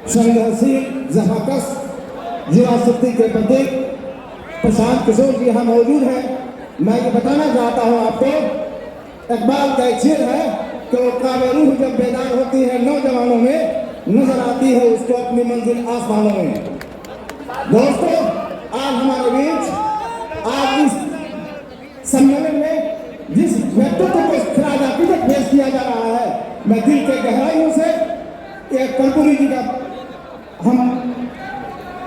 संघर्षशील जहाकस युवा शक्ति के प्रतीक प्रशांत किशोर जी यहाँ मौजूद हैं। मैं ये बताना चाहता हूँ आपको, इकबाल का एक शेर है कि वो काबे रूह जब बेदार होती है नौजवानों में, नजर आती है उसको अपनी मंजिल आसमानों में। दोस्तों, आज हमारे बीच आज इस सम्मेलन में जिस व्यक्तित्व को खराज अकीदत पेश किया जा रहा है, मैं दिल के गहराइयों से एक कर्पूरी जी का हम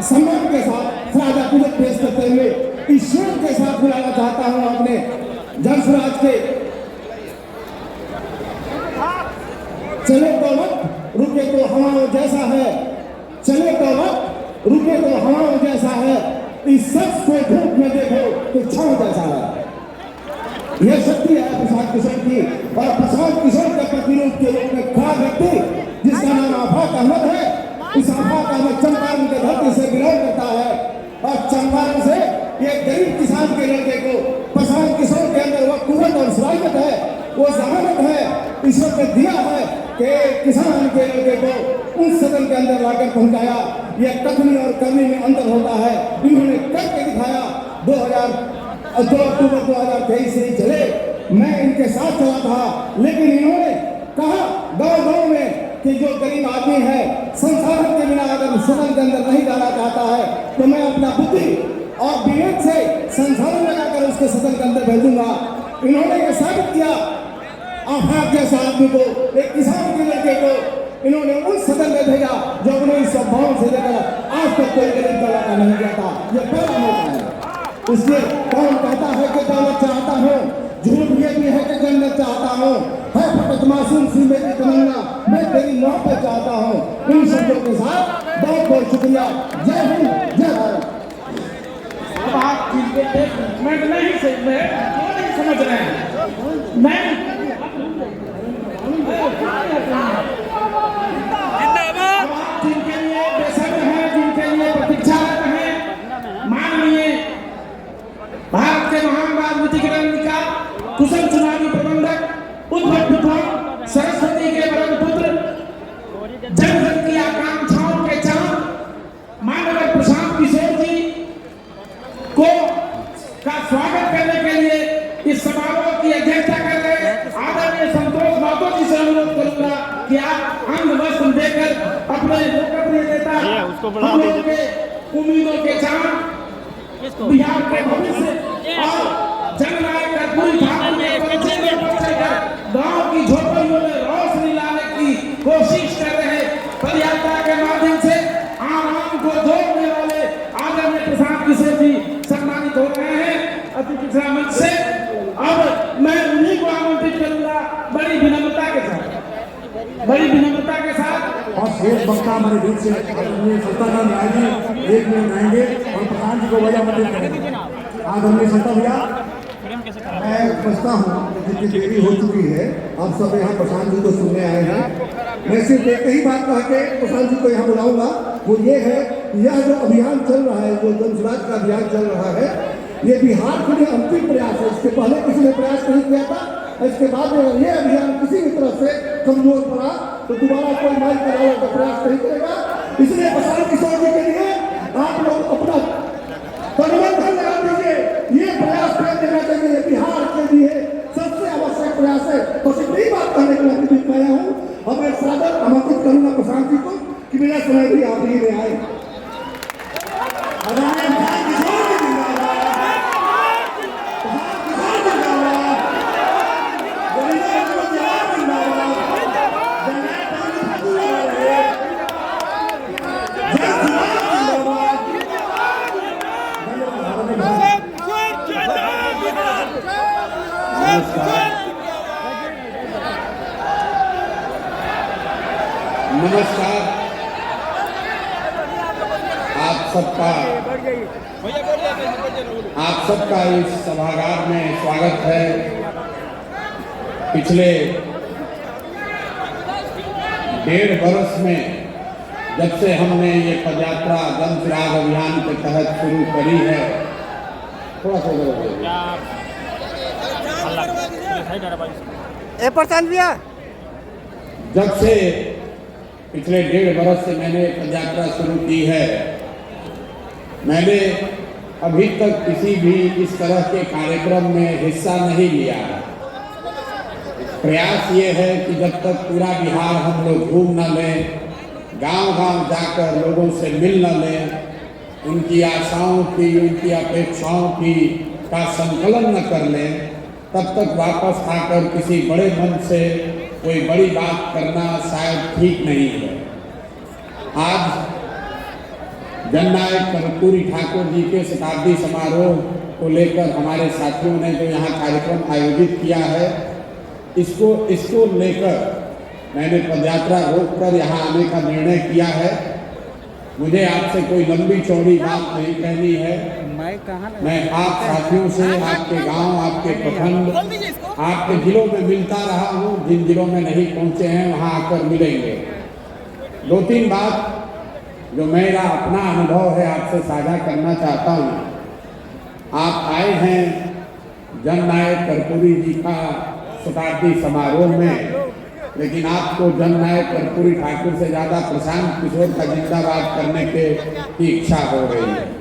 सम्मान के साथ खराज अकीदत पेश करते हुए इस शेर के साथ बुलाना चाहता हूं अपने जनसुराज के चले तो वक्त रुके तो हवाओं जैसा है, चले तो वक्त रुके तो हवाओं जैसा है, इस शख्स को धूप में देखो तो छांव जैसा है। यह शक्ति है प्रशांत किशोर की, और प्रशांत किशोर के प्रतिरूप के रूप में खड़ा व्यक्ति जिसका नाम आफाक अहमद है। इस आफाक अहमद चंपारण के धरती से बिलोंग करता है, और चंपारण से एक गरीब किसान के लड़के को प्रशांत किशोर के अंदर वह कुव्वत और सलाहियत है, वो जहानत है, ईश्वर ने दिया है कि किसान के लड़के को उस सदन के अंदर लाकर पहुंचाया। यह कथनी और करनी में अंतर होता है। इन्होंने करके दिखाया। 2 अक्टूबर 2023 से चले, मैं इनके साथ चला था, लेकिन इन्होंने कहा गाँव में कि जो गरीब आदमी है संसाधन के बिना अगर सदन के अंदर नहीं जाना चाहता है तो मैं अपना बुद्धि और विवेक से संसाधन लगाकर उसके सदन के अंदर भेजूंगा। इन्होंने ये साबित किया। आफाक जैसा आदमी को, एक किसान के लड़के को इन्होंने उस सदन में भेजा जो 1952 से लेकर आज तक कोई गरीब का लड़का नहीं गया था। ये पहला मौका है। इसलिए कौन कहता है कि दौलत चाहता हूँ, झूठ ये भी है कि जन्नत चाहता हूँ, है फकत मासूम सी मेरी तमन्ना, मैं तेरी मोहब्बत चाहता हूँ। इन शब्दों के साथ बहुत बहुत शुक्रिया। जय हिंद, जय भारत। आप मैं नहीं समझ रहे हैं। मैं जिनके लिए बेसब्र हैं, जिनके लिए प्रतीक्षारत हैं, माननीय भारत के महान राजनीतिक रणनीतिकार, कुशल चुनावी प्रबंधक, उद्भव सरस्वती के वरद पुत्र, जनगण की आकांक्षाओं के चांद माननीय प्रशांत किशोर जी को का स्वागत करने के लिए इस समारोह की अध्यक्षता कर रहे आदरणीय संतोष महतो जी से अनुरोध करूंगा कि आप अंग वस्त्र देकर अपने लोकप्रिय नेता, हम लोगों के उम्मीदों के चांद, बिहार के भविष्य और जननायक कर्पूरी ठाकुर के गांव की झोपड़ियों में रोशनी लाने की कोशिश कर रहे पदयात्रा के माध्यम से आम को जोड़ने वाले आदरणीय प्रशांत किशोर जी सम्मानित हो रहे हैं अतिथि मंच से। अब मैं उन्हीं को आमंत्रित करूंगा बड़ी विनम्रता के साथ। और शेष वक्ता हमारे बीच से आदरणीय संता न्यायाधीश 1 मिनट आएंगे और प्रधान जी को वजामंत्रित करेंगे। आदरणीय संता भैया, मैं समझता हूँ जितनी देरी हो चुकी है, आप सब यहाँ प्रशांत जी को सुनने आए हैं। मैं सिर्फ एक ही बात कह के प्रशांत जी को यहाँ बुलाऊंगा, वो ये है, यह जो अभियान चल रहा है, जो जनसुराज का अभियान चल रहा है, ये बिहार के लिए अंतिम प्रयास है। इसके पहले किसी ने प्रयास नहीं किया था। इसके बाद में ये अभियान किसी भी तरह से कमजोर पड़ा तो दोबारा कोई माइक कराने का प्रयास नहीं करेगा। इसलिए प्रशांत किशोर जी के लिए आप लोग अपना परिवर्तन लगा दीजिए। ये प्रयास कर देना चाहिए, बिहार के लिए सबसे आवश्यक प्रयास है। तो सिर्फ यही बात कहने के लिए मैं हूँ, और मैं सादर आमंत्रित करूंगा प्रशांत जी को कि मेरा समय भी आप ही में आए। नमस्कार, आप सबका इस सभागार में स्वागत है। पिछले 1.5 वर्ष में जब से हमने ये पदयात्रा जनसुराज अभियान के तहत शुरू करी है, थोड़ा सा जब से पिछले 1.5 वर्ष से मैंने पदयात्रा शुरू की है। मैंने अभी तक किसी भी इस तरह के कार्यक्रम में हिस्सा नहीं लिया। प्रयास ये है कि जब तक पूरा बिहार हम लोग घूम न लें, गांव-गांव जाकर लोगों से मिल न लें, उनकी आशाओं की, उनकी अपेक्षाओं की का संकलन न कर लें, तब तक वापस आकर किसी बड़े मन से कोई बड़ी बात करना शायद ठीक नहीं है। आज जननायक कर्पूरी ठाकुर जी के शताब्दी समारोह को लेकर हमारे साथियों ने जो यहाँ कार्यक्रम आयोजित किया है, इसको लेकर मैंने पदयात्रा रोककर यहाँ आने का निर्णय किया है। मुझे आपसे कोई लंबी चौड़ी बात नहीं कहनी है। मैं आप साथियों से आपके गांव, आपके प्रखंड, आपके जिलों में मिलता रहा हूँ। जिन जिलों में नहीं पहुँचे हैं वहाँ आकर मिलेंगे। 2-3 बात जो मेरा अपना अनुभव है आपसे साझा करना चाहता हूँ। आप आए हैं जननायक कर्पूरी जी का शताब्दी समारोह में, लेकिन आपको जननायक कर्पूरी ठाकुर से ज़्यादा प्रशांत किशोर का जिंदाबाद करने की इच्छा हो रही है।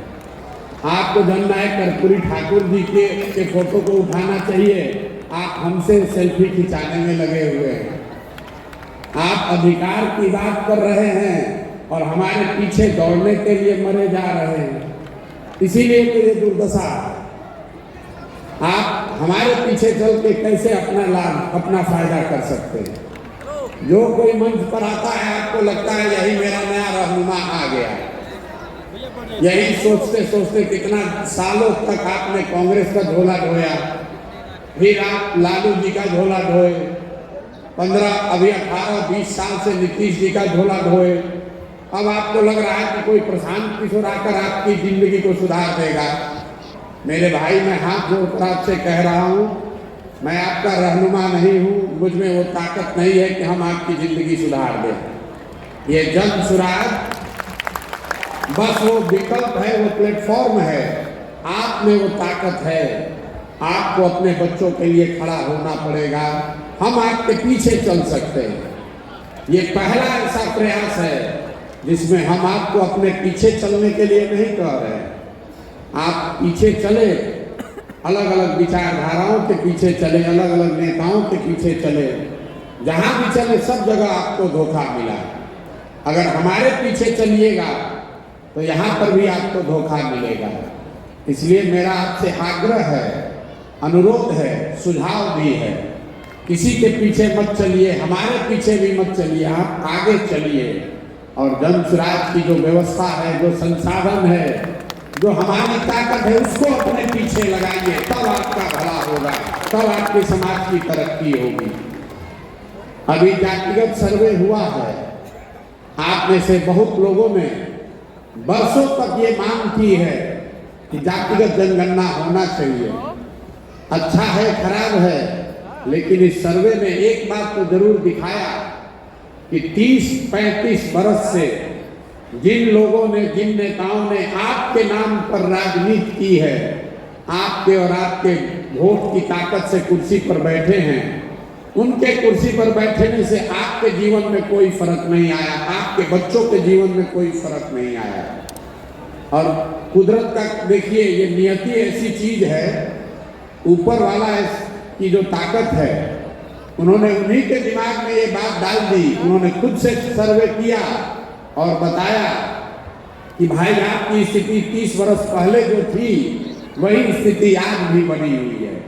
आपको जननायक कर्पूरी ठाकुर जी के फोटो को उठाना चाहिए। आप हमसे सेल्फी खिंचाने में लगे हुए हैं। आप अधिकार की बात कर रहे हैं और हमारे पीछे दौड़ने के लिए मरे जा रहे हैं। इसीलिए तो ये दुर्दशा। आप हमारे पीछे चल के कैसे अपना लाभ, अपना फायदा कर सकते हैं? जो कोई मंच पर आता है आपको लगता है यही मेरा नया रहनुमा आ गया। यही सोचते सोचते कितना सालों तक आपने कांग्रेस का झोला ढोया, फिर आप लालू जी का झोला ढोए, 18-20 साल से नीतीश जी का झोला ढोए। अब आपको लग रहा है कि कोई प्रशांत किशोर आकर आपकी जिंदगी को सुधार देगा। मेरे भाई, मैं हाथ जोड़कर आपसे कह रहा हूँ, मैं आपका रहनुमा नहीं हूँ। मुझ में वो ताकत नहीं है कि हम आपकी जिंदगी सुधार दें। ये जन सुराग बस वो विकल्प है, वो प्लेटफॉर्म है। आप में वो ताकत है। आपको अपने बच्चों के लिए खड़ा होना पड़ेगा। हम आपके पीछे चल सकते हैं। ये पहला ऐसा प्रयास है जिसमें हम आपको अपने पीछे चलने के लिए नहीं कह रहे हैं। आप पीछे चले, अलग अलग विचारधाराओं के पीछे चले, अलग अलग नेताओं के पीछे चले। जहां भी चले सब जगह आपको धोखा मिला। अगर हमारे पीछे चलिएगा तो यहाँ पर भी आपको धोखा मिलेगा। इसलिए मेरा आपसे आग्रह है, अनुरोध है, सुझाव भी है, किसी के पीछे मत चलिए, हमारे पीछे भी मत चलिए। आप आगे चलिए और जन स्वराज की जो व्यवस्था है, जो संसाधन है, जो हमारी ताकत है, उसको अपने पीछे लगाइए। तब आपका भला होगा, तब आपके समाज की तरक्की होगी। अभी जातिगत सर्वे हुआ है। आप में से बहुत लोगों ने वर्षों तक ये मांग की है कि जातिगत जनगणना होना चाहिए। अच्छा है, खराब है, लेकिन इस सर्वे ने एक बात तो जरूर दिखाया कि 30-35 बरस से जिन लोगों ने, जिन नेताओं ने आपके नाम पर राजनीति की है, आपके और आपके वोट की ताकत से कुर्सी पर बैठे हैं, उनके कुर्सी पर बैठने से आपके जीवन में कोई फर्क नहीं आया, आपके बच्चों के जीवन में कोई फर्क नहीं आया। और कुदरत का देखिए, ये नियति ऐसी चीज है, ऊपर वाला की जो ताकत है, उन्होंने उन्हीं के दिमाग में ये बात डाल दी। उन्होंने खुद से सर्वे किया और बताया कि भाई आपकी स्थिति 30 वर्ष पहले जो थी वही स्थिति आज भी बनी हुई है।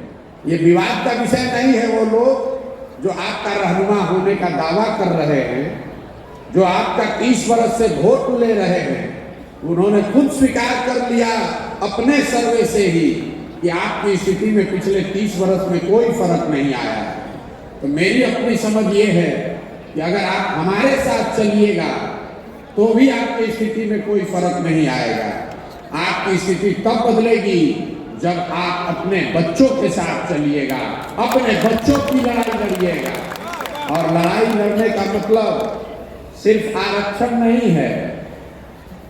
ये विवाद का विषय नहीं है। वो लोग जो आपका रहनुमा होने का दावा कर रहे हैं, जो आपका 30 वर्ष से वोट ले रहे हैं, उन्होंने खुद स्वीकार कर लिया अपने सर्वे से ही कि आपकी स्थिति में पिछले 30 वर्ष में कोई फर्क नहीं आया। तो मेरी अपनी समझ ये है कि अगर आप हमारे साथ चलिएगा तो भी आपकी स्थिति में कोई फर्क नहीं आएगा। आपकी स्थिति तब बदलेगी जब आप अपने बच्चों के साथ चलिएगा, अपने बच्चों की लड़ाई लड़िएगा। और लड़ाई लड़ने का मतलब सिर्फ आरक्षण नहीं है।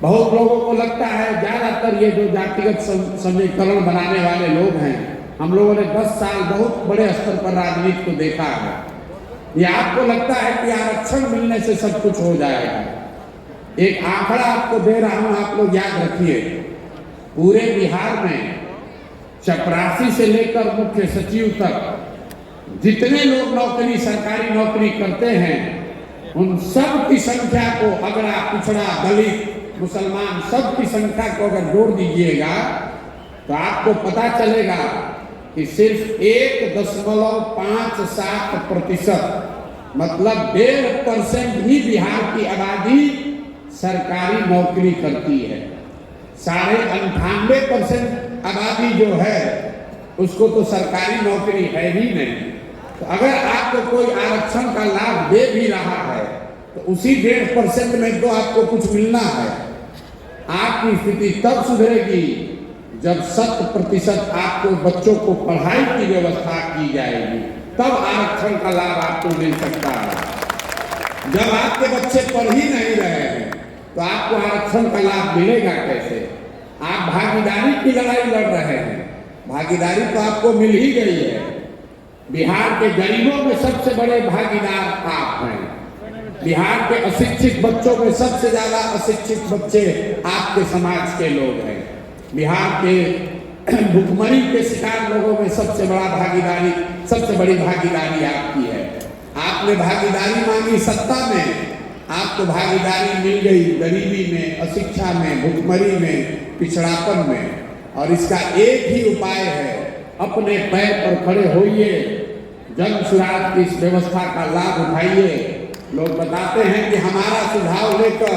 बहुत लोगों को लगता है, ज्यादातर ये जो जातिगत समीकरण बनाने वाले लोग हैं, हम लोगों ने 10 साल बहुत बड़े स्तर पर राजनीति को देखा है। या आपको लगता है कि आरक्षण मिलने से सब कुछ हो जाएगा? एक आंकड़ा आपको दे रहा हूं, आप लोग याद रखिए। पूरे बिहार में चपरासी से लेकर मुख्य सचिव तक जितने लोग नौकरी, सरकारी नौकरी करते हैं, उन सब की संख्या को, अगड़ा, पिछड़ा, दलित, मुसलमान, सब की संख्या को अगर जोड़ दीजिएगा तो आपको पता चलेगा कि सिर्फ 1.57% मतलब 1.5% ही बिहार की आबादी सरकारी नौकरी करती है। 98.5% आबादी जो है उसको तो सरकारी नौकरी है ही नहीं। तो अगर आपको कोई आरक्षण का लाभ दे भी रहा है तो उसी 1.5% में तो आपको कुछ मिलना है। आपकी स्थिति तब सुधरेगी जब 100% आपको बच्चों को पढ़ाई की व्यवस्था की जाएगी, तब आरक्षण का लाभ आपको मिल सकता है। जब आपके बच्चे पढ़ ही नहीं रहे हैं तो आपको आरक्षण का लाभ मिलेगा कैसे? आप भागीदारी की लड़ाई लड़ रहे हैं, भागीदारी तो आपको मिल ही गई है। बिहार के गरीबों में सबसे बड़े भागीदार आप हैं। बिहार के अशिक्षित बच्चों में सबसे ज्यादा अशिक्षित बच्चे आपके समाज के लोग हैं। बिहार के भुखमरी के शिकार लोगों में सबसे बड़ी भागीदारी आपकी है। आपने भागीदारी मांगी सत्ता में, आपको भागीदारी मिल गई गरीबी में, अशिक्षा में, भुखमरी में, पिछड़ापन में। और इसका एक ही उपाय है, अपने पैर पर खड़े होइए, जन सुराज की इस व्यवस्था का लाभ उठाइए। लोग बताते हैं कि हमारा सुझाव लेकर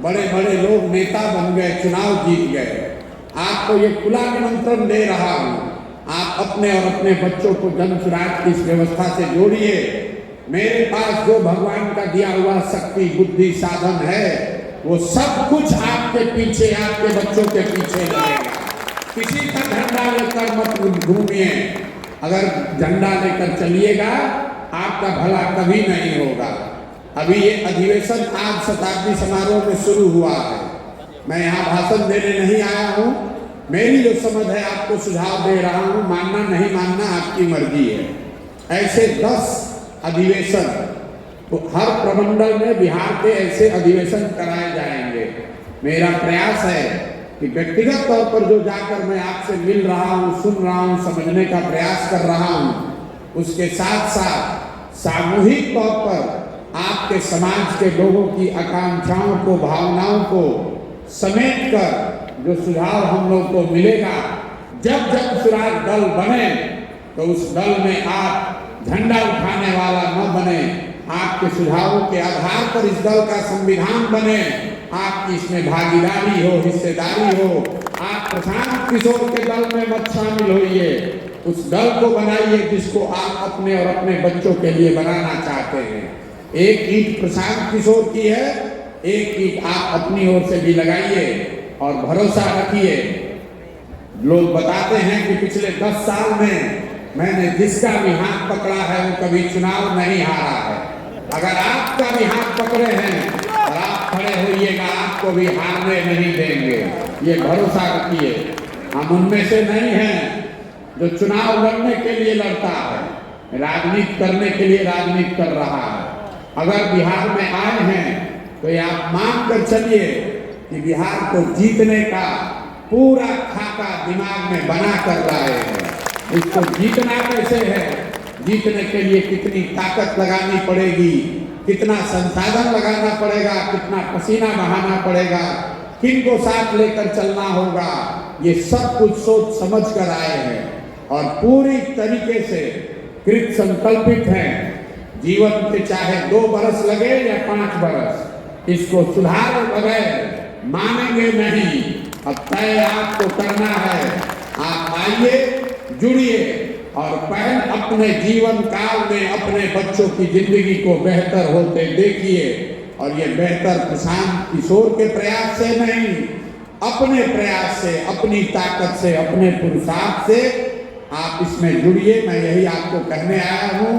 बड़े बड़े लोग नेता बन गए, चुनाव जीत गए। आपको ये खुला निमंत्रण दे रहा हूं, आप अपने और अपने बच्चों को जन सुराज की इस व्यवस्था से जोड़िए। मेरे पास जो भगवान का दिया हुआ शक्ति, बुद्धि, साधन है, वो सब कुछ आपके पीछे, आपके बच्चों के पीछे लगेगा। किसी का झंडा लेकर मत घूमिए। अगर झंडा लेकर चलिएगा आपका भला कभी नहीं होगा। अभी ये अधिवेशन आज शताब्दी समारोह में शुरू हुआ है। मैं यहाँ भाषण देने नहीं आया हूँ। मेरी जो समझ है आपको सुझाव दे रहा हूँ, मानना नहीं मानना आपकी मर्जी है। ऐसे 10 अधिवेशन तो हर प्रमंडल में बिहार के ऐसे अधिवेशन कराए जाएंगे। मेरा प्रयास है कि व्यक्तिगत तौर पर जो जाकर मैं आपसे मिल रहा हूँ, सुन रहा हूँ, समझने का प्रयास कर रहा हूँ, उसके साथ साथ सामूहिक तौर पर आपके समाज के लोगों की आकांक्षाओं को, भावनाओं को समेट कर जो सुझाव हम लोग को मिलेगा, जब जब सुराज दल बने तो उस दल में आप झंडा उठाने वाला न बने, आपके सुझावों के आधार पर इस दल का संविधान बने, आपकी इसमें भागीदारी हो, हिस्सेदारी हो। आप प्रशांत किशोर के दल में मत शामिल होइए, उस दल को बनाइए जिसको आप अपने और अपने बच्चों के लिए बनाना चाहते हैं। एक ईंट प्रशांत किशोर की है, एक ईंट आप अपनी ओर से भी लगाइए और भरोसा रखिए। लोग बताते हैं कि पिछले 10 साल में मैंने जिसका भी हाथ पकड़ा है वो कभी चुनाव नहीं हारा है। अगर आपका भी हाथ पकड़े हैं और आप खड़े होइएगा, आपको भी हारने नहीं देंगे, ये भरोसा रखिए। हम उनमें से नहीं हैं जो चुनाव लड़ने के लिए लड़ता है, राजनीति करने के लिए राजनीति कर रहा है। अगर बिहार में आए हैं तो ये आप मान कर चलिए कि बिहार को जीतने का पूरा खाका दिमाग में बना कर लाए हैं। इसको जीतना कैसे है, जीतने के लिए कितनी ताकत लगानी पड़ेगी, कितना संसाधन लगाना पड़ेगा, कितना पसीना बहाना पड़ेगा, किनको साथ लेकर चलना होगा, ये सब कुछ सोच समझ कर आए हैं और पूरी तरीके से कृत संकल्पित हैं। जीवन के चाहे 2 बरस लगे या 5 बरस, इसको सुधार बगैर मानेंगे नहीं। अब तय आपको करना है। आप आइए, जुड़िए और पहले अपने जीवन काल में अपने बच्चों की जिंदगी को बेहतर होते देखिए। और ये बेहतर प्रशांत किशोर के प्रयास से नहीं, अपने प्रयास से, अपनी ताकत से, अपने पुरुषार्थ से आप इसमें जुड़िए। मैं यही आपको कहने आया हूँ।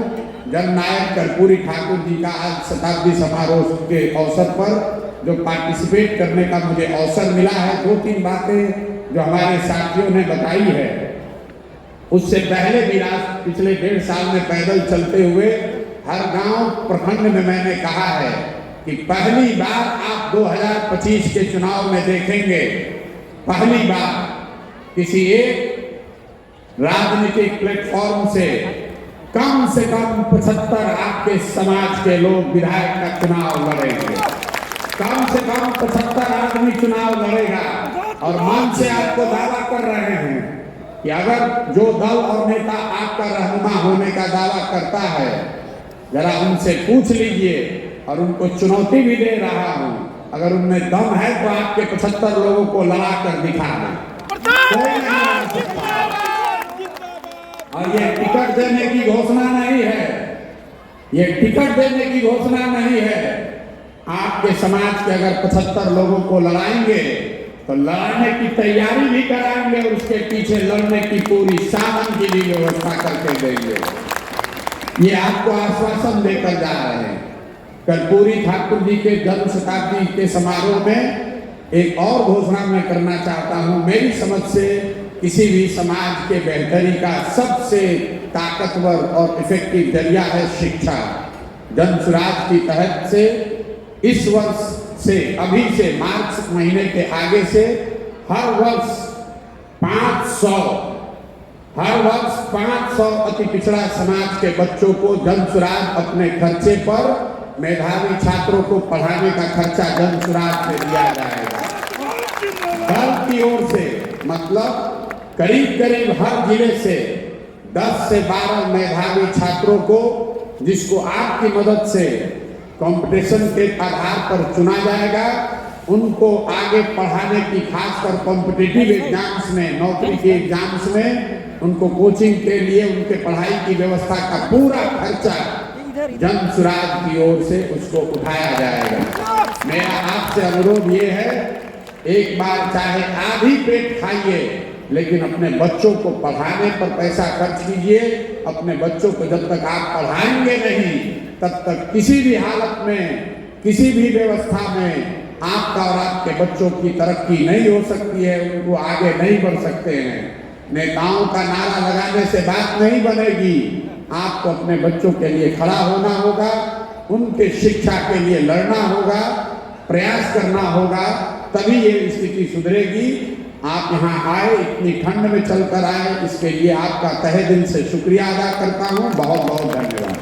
जननायक कर्पूरी ठाकुर जी का आज शताब्दी समारोह के अवसर पर जो पार्टिसिपेट करने का मुझे अवसर मिला है, 2-3 बातें जो हमारे साथियों ने बताई है, उससे पहले भी पिछले 1.5 साल में पैदल चलते हुए हर गांव प्रखंड में मैंने कहा है कि पहली बार आप 2025 के चुनाव में देखेंगे, पहली बार किसी एक राजनीतिक प्लेटफॉर्म से कम 75 आपके समाज के लोग विधायक का चुनाव लड़ेंगे। कम से कम 75 आदमी चुनाव लड़ेगा और मन से आपको दावा कर रहे हैं कि अगर जो दल और नेता आपका रहनुमा होने का दावा करता है, जरा उनसे पूछ लीजिए और उनको चुनौती भी दे रहा हूं, अगर उनमें दम है तो आपके 75 लोगों को लड़ा कर दिखा दें, कोई नहीं लड़ा सकता। और ये टिकट देने की घोषणा नहीं है, ये टिकट देने की घोषणा नहीं है। आपके समाज के अगर 75 लोगों को लड़ाएंगे तो लड़ने की तैयारी भी कराएंगे और उसके पीछे लड़ने की पूरी साधन की भी व्यवस्था करके देंगे। ये आपको आश्वासन देकर जा रहे हैं। कर्पूरी ठाकुर जी के जन्म शताब्दी के समारोह में एक और घोषणा मैं करना चाहता हूं। मेरी समझ से किसी भी समाज के बेहतरी का सबसे ताकतवर और इफेक्टिव जरिया है शिक्षा। जन सुराज की तहत से इस वर्ष से, अभी से मार्च महीने के आगे से हर वर्ष 500 अति पिछड़ा समाज के बच्चों को जन सुराज अपने खर्चे पर, मेधावी छात्रों को पढ़ाने का खर्चा जन सुराज से दिया जाएगा। दल की ओर से मतलब करीब हर जिले से 10 से 12 मेधावी छात्रों को, जिसको आपकी मदद से कंपटीशन के आधार पर चुना जाएगा, उनको आगे पढ़ाने की, खासकर कॉम्पिटिटिव एग्जाम्स में, नौकरी के एग्जाम्स में उनको कोचिंग के लिए उनके पढ़ाई की व्यवस्था का पूरा खर्चा जन सुराज की ओर से उसको उठाया जाएगा। मेरा आपसे अनुरोध ये है, एक बार चाहे आधी पेट खाइए, लेकिन अपने बच्चों को पढ़ाने पर पैसा खर्च कीजिए। अपने बच्चों को जब तक आप पढ़ाएंगे नहीं, तब तक किसी भी हालत में, किसी भी व्यवस्था में आपका और आपके बच्चों की तरक्की नहीं हो सकती है, उनको आगे नहीं बढ़ सकते हैं। नेताओं का नारा लगाने से बात नहीं बनेगी। आपको अपने बच्चों के लिए खड़ा होना होगा, उनके शिक्षा के लिए लड़ना होगा, प्रयास करना होगा, तभी ये स्थिति सुधरेगी। आप यहाँ आए, इतनी ठंड में चलकर आए, इसके लिए आपका तहे दिल से शुक्रिया अदा करता हूँ। बहुत बहुत धन्यवाद।